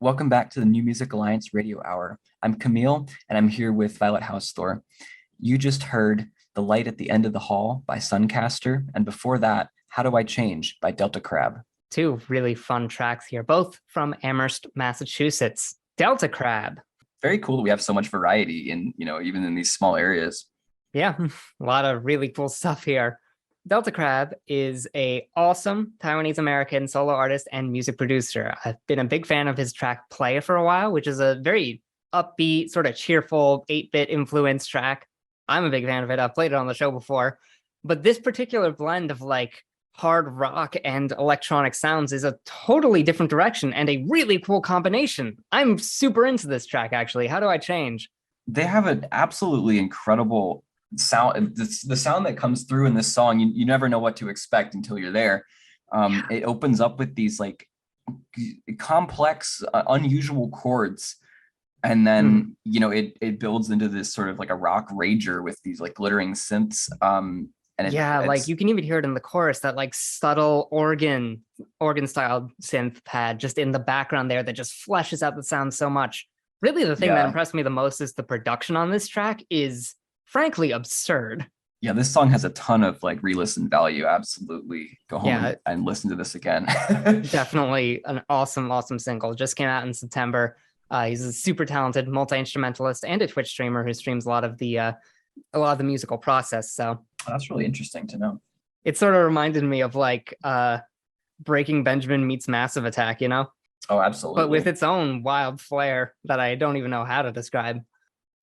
Welcome back to the New Music Alliance Radio Hour. I'm Camille, and I'm here with Violet Hausthor. You just heard The Light at the End of the Hall by Suncaster, and before that, How Do I Change by Delta Crab. Two really fun tracks here, both from Amherst, Massachusetts. Delta Crab. Very cool that we have so much variety in, even in these small areas. Yeah, a lot of really cool stuff here. Delta Crab is a awesome Taiwanese-American solo artist and music producer. I've been a big fan of his track Play for a while, which is a very upbeat, sort of cheerful 8-bit influence track. I'm a big fan of it. I've played it on the show before. But this particular blend of like hard rock and electronic sounds is a totally different direction and a really cool combination. I'm super into this track, actually. How do I change? They have an absolutely incredible sound. The sound that comes through in this song, you never know what to expect until you're there. It opens up with these like complex, unusual chords, and then it builds into this sort of like a rock rager with these like glittering synths. Like you can even hear it in the chorus, that like subtle organ style synth pad just in the background there that just fleshes out the sound so much. Really, the thing that impressed me the most is the production on this track is frankly absurd. Yeah, this song has a ton of like re-listen value. Absolutely. Go home and listen to this again. Definitely an awesome single. Just came out in September. He's a super talented multi-instrumentalist and a Twitch streamer who streams a lot of the musical process. So that's really interesting to know. It sort of reminded me of like Breaking Benjamin meets Massive Attack, Oh, absolutely. But with its own wild flair that I don't even know how to describe.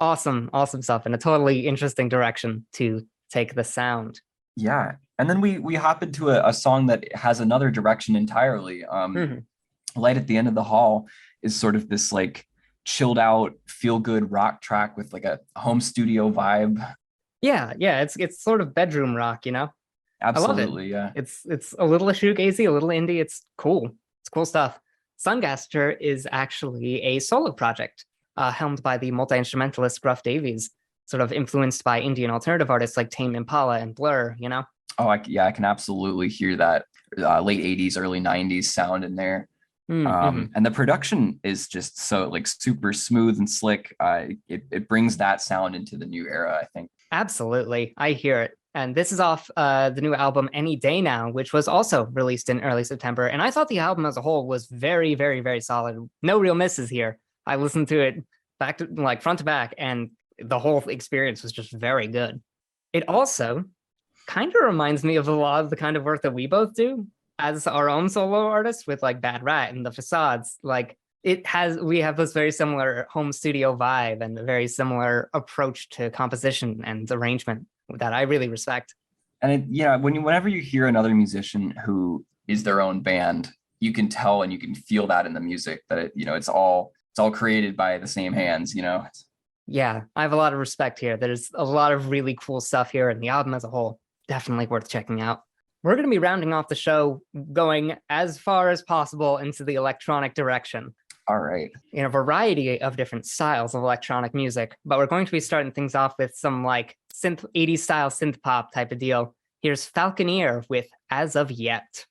Awesome stuff in a totally interesting direction to take the sound. Yeah. And then we hop into a song that has another direction entirely. Light at the End of the Hall is sort of this like chilled out, feel good rock track with like a home studio vibe. Yeah. It's sort of bedroom rock, Absolutely. I love it. It's a little shoegazy, a little indie. It's cool. It's cool stuff. Sungaster is actually a solo project helmed by the multi-instrumentalist Gruff Davies, sort of influenced by Indian alternative artists like Tame Impala and Blur, Oh, I can absolutely hear that late 80s, early 90s sound in there. And the production is just so like super smooth and slick. It brings that sound into the new era, I think. Absolutely. I hear it. And this is off the new album Any Day Now, which was also released in early September. And I thought the album as a whole was very, very, very solid. No real misses here. I listened to it back to like front to back, and the whole experience was just very good. It also kind of reminds me of a lot of the kind of work that we both do as our own solo artists with like Bad Rat and The Facades. Like we have this very similar home studio vibe and a very similar approach to composition and arrangement that I really respect. And whenever you hear another musician who is their own band, you can tell and you can feel that in the music that it's all created by the same hands, Yeah, I have a lot of respect here. There's a lot of really cool stuff here, and the album as a whole, definitely worth checking out. We're going to be rounding off the show going as far as possible into the electronic direction. All right. In a variety of different styles of electronic music, but we're going to be starting things off with some like synth 80s style synth pop type of deal. Here's Falconeer with As of Yet.